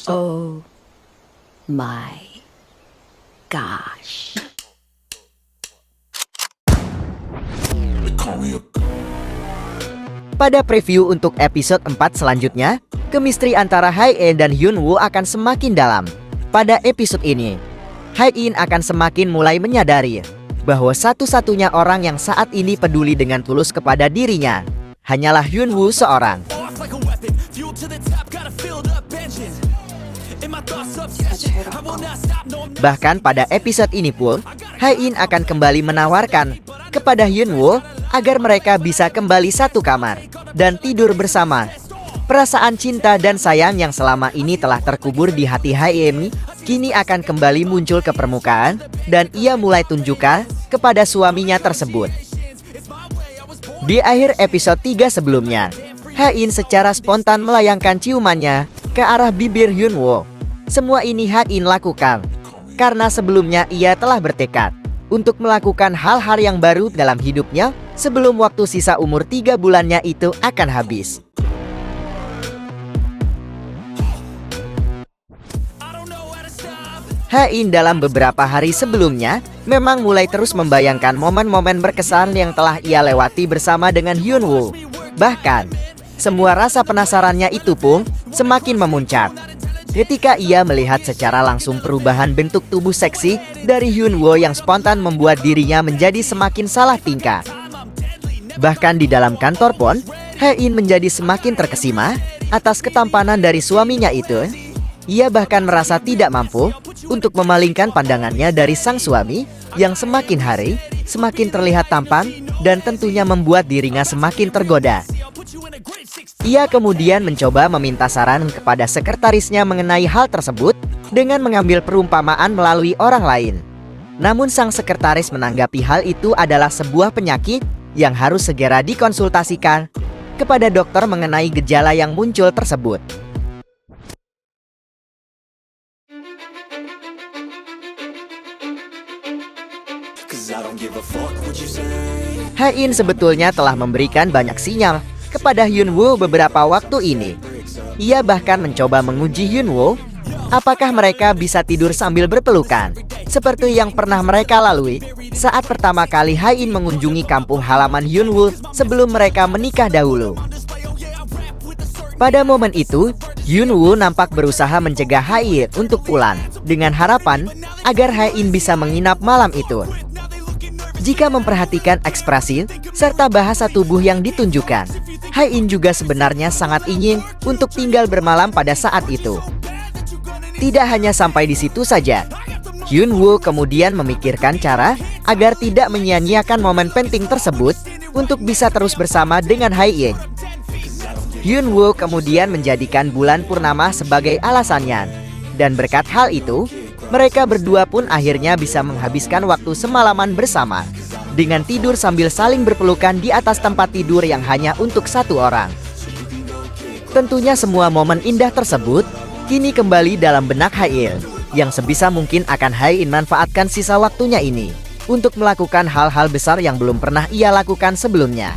Oh my gosh. Pada preview untuk episode 4 selanjutnya, chemistry antara Hae-in dan Hyun-woo akan semakin dalam. Pada episode ini, Hae-in akan semakin mulai menyadari bahwa satu-satunya orang yang saat ini peduli dengan tulus kepada dirinya hanyalah Hyun-woo seorang. Bahkan pada episode ini pun, Hae-in akan kembali menawarkan kepada Hyun-woo agar mereka bisa kembali satu kamar dan tidur bersama. Perasaan cinta dan sayang yang selama ini telah terkubur di hati Hae-in kini akan kembali muncul ke permukaan dan ia mulai tunjukkan kepada suaminya tersebut. Di akhir episode 3 sebelumnya, Hae-in secara spontan melayangkan ciumannya ke arah bibir Hyun-woo. Semua ini Hae-in lakukan karena sebelumnya ia telah bertekad untuk melakukan hal-hal yang baru dalam hidupnya sebelum waktu sisa umur 3 bulannya itu akan habis. Hae-in dalam beberapa hari sebelumnya memang mulai terus membayangkan momen-momen berkesan yang telah ia lewati bersama dengan Hyun-woo. Bahkan, semua rasa penasarannya itu pun semakin memuncak ketika ia melihat secara langsung perubahan bentuk tubuh seksi dari Hyun-woo yang spontan membuat dirinya menjadi semakin salah tingkah. Bahkan di dalam kantor pun, Hae-in menjadi semakin terkesima atas ketampanan dari suaminya itu. Ia bahkan merasa tidak mampu untuk memalingkan pandangannya dari sang suami yang semakin hari semakin terlihat tampan dan tentunya membuat dirinya semakin tergoda. Ia kemudian mencoba meminta saran kepada sekretarisnya mengenai hal tersebut dengan mengambil perumpamaan melalui orang lain. Namun sang sekretaris menanggapi hal itu adalah sebuah penyakit yang harus segera dikonsultasikan kepada dokter mengenai gejala yang muncul tersebut. Hae-in sebetulnya telah memberikan banyak sinyal kepada Hyun-woo beberapa waktu ini. Ia bahkan mencoba menguji Hyun-woo apakah mereka bisa tidur sambil berpelukan seperti yang pernah mereka lalui saat pertama kali Hae-in mengunjungi kampung halaman Hyun-woo sebelum mereka menikah dahulu. Pada momen itu, Hyun-woo nampak berusaha mencegah Hae-in untuk pulang dengan harapan agar Hae-in bisa menginap malam itu. Jika memperhatikan ekspresi serta bahasa tubuh yang ditunjukkan, Hae-in juga sebenarnya sangat ingin untuk tinggal bermalam pada saat itu. Tidak hanya sampai di situ saja, Hyun-woo kemudian memikirkan cara agar tidak menyia-nyiakan momen penting tersebut untuk bisa terus bersama dengan Hae-in. Hyun-woo kemudian menjadikan bulan purnama sebagai alasannya, dan berkat hal itu, mereka berdua pun akhirnya bisa menghabiskan waktu semalaman bersama dengan tidur sambil saling berpelukan di atas tempat tidur yang hanya untuk satu orang. Tentunya semua momen indah tersebut kini kembali dalam benak Hae-in yang sebisa mungkin akan Hae-in manfaatkan sisa waktunya ini untuk melakukan hal-hal besar yang belum pernah ia lakukan sebelumnya.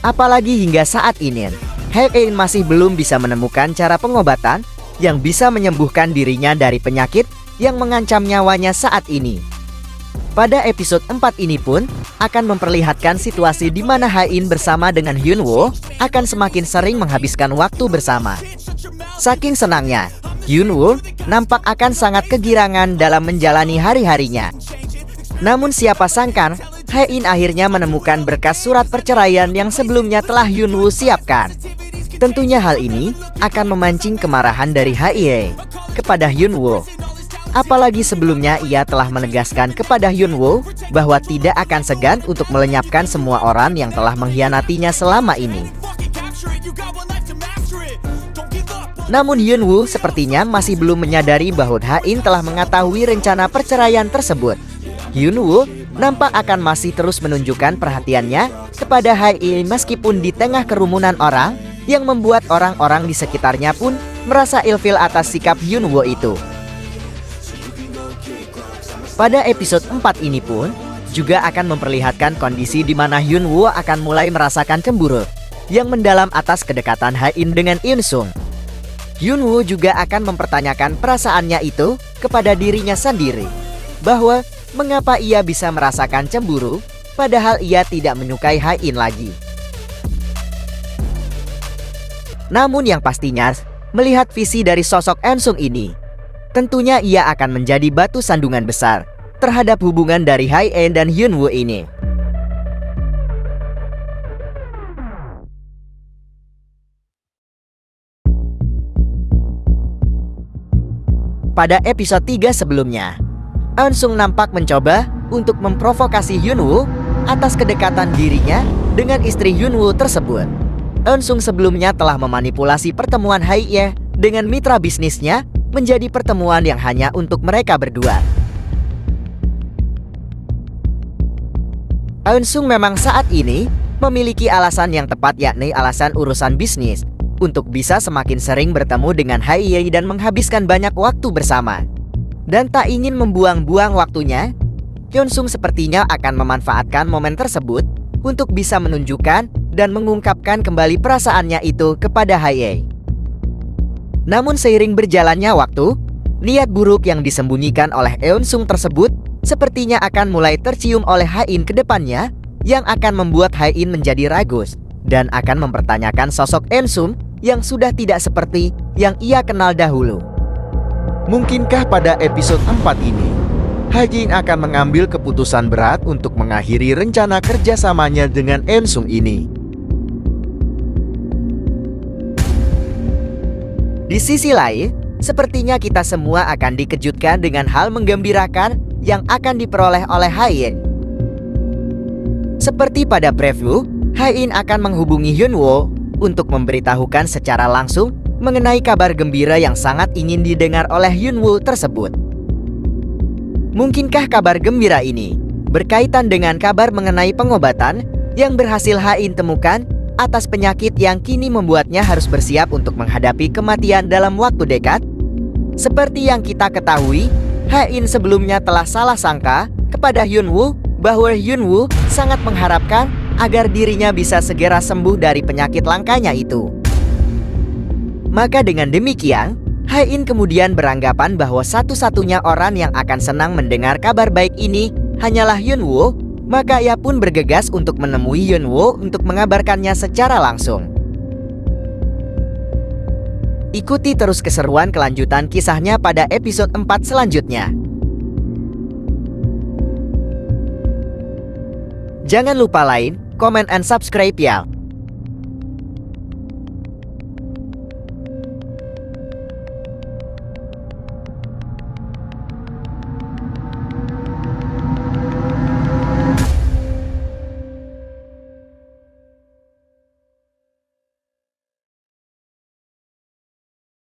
Apalagi hingga saat ini, Hae-in masih belum bisa menemukan cara pengobatan yang bisa menyembuhkan dirinya dari penyakit yang mengancam nyawanya saat ini. Pada episode 4 ini pun akan memperlihatkan situasi di mana Hae-in bersama dengan Hyun-woo akan semakin sering menghabiskan waktu bersama. Saking senangnya, Hyun-woo nampak akan sangat kegirangan dalam menjalani hari-harinya. Namun siapa sangka, Hae-in akhirnya menemukan berkas surat perceraian yang sebelumnya telah Hyun-woo siapkan. Tentunya hal ini akan memancing kemarahan dari Hae-in kepada Hyun-woo. Apalagi sebelumnya ia telah menegaskan kepada Hyun-woo bahwa tidak akan segan untuk melenyapkan semua orang yang telah mengkhianatinya selama ini. Namun Hyun-woo sepertinya masih belum menyadari bahwa Hae-in telah mengetahui rencana perceraian tersebut. Hyun-woo nampak akan masih terus menunjukkan perhatiannya kepada Hae-in meskipun di tengah kerumunan orang yang membuat orang-orang di sekitarnya pun merasa ilfil atas sikap Hyun-woo itu. Pada episode 4 ini pun juga akan memperlihatkan kondisi di mana Hyun-woo akan mulai merasakan cemburu yang mendalam atas kedekatan Hae-in dengan In-sung. Hyunwoo juga akan mempertanyakan perasaannya itu kepada dirinya sendiri, bahwa mengapa ia bisa merasakan cemburu padahal ia tidak menyukai Ha-in lagi. Namun yang pastinya, melihat visi dari sosok Eun-sung ini, tentunya ia akan menjadi batu sandungan besar terhadap hubungan dari Ha-in dan Hyunwoo ini. Pada episode 3 sebelumnya, Eun-sung nampak mencoba untuk memprovokasi Hyunwoo atas kedekatan dirinya dengan istri Hyunwoo tersebut. Eun-sung sebelumnya telah memanipulasi pertemuan Ha-ye dengan mitra bisnisnya menjadi pertemuan yang hanya untuk mereka berdua. Eun-sung memang saat ini memiliki alasan yang tepat, yakni alasan urusan bisnis, untuk bisa semakin sering bertemu dengan Ha-ye dan menghabiskan banyak waktu bersama. Dan tak ingin membuang-buang waktunya, Eun-sung sepertinya akan memanfaatkan momen tersebut untuk bisa menunjukkan dan mengungkapkan kembali perasaannya itu kepada Ha-ye. Namun seiring berjalannya waktu, niat buruk yang disembunyikan oleh Eun-sung tersebut sepertinya akan mulai tercium oleh Ha-in ke depannya, yang akan membuat Ha-in menjadi ragu dan akan mempertanyakan sosok Eun-sung yang sudah tidak seperti yang ia kenal dahulu. Mungkinkah pada episode 4 ini, Ha-in akan mengambil keputusan berat untuk mengakhiri rencana kerjasamanya dengan Eun-sung ini? Di sisi lain, sepertinya kita semua akan dikejutkan dengan hal menggembirakan yang akan diperoleh oleh Ha-in. Seperti pada preview, Ha-in akan menghubungi Hyunwoo untuk memberitahukan secara langsung mengenai kabar gembira yang sangat ingin didengar oleh Hyunwoo tersebut. Mungkinkah kabar gembira ini berkaitan dengan kabar mengenai pengobatan yang berhasil Ha-in temukan atas penyakit yang kini membuatnya harus bersiap untuk menghadapi kematian dalam waktu dekat? Seperti yang kita ketahui, Ha-in sebelumnya telah salah sangka kepada Hyunwoo bahwa Hyunwoo sangat mengharapkan agar dirinya bisa segera sembuh dari penyakit langkanya itu. Maka dengan demikian, Ha-in kemudian beranggapan bahwa satu-satunya orang yang akan senang mendengar kabar baik ini hanyalah Hyunwoo, maka ia pun bergegas untuk menemui Hyunwoo untuk mengabarkannya secara langsung. Ikuti terus keseruan kelanjutan kisahnya pada episode 4 selanjutnya. Jangan lupa like, comment, and subscribe ya.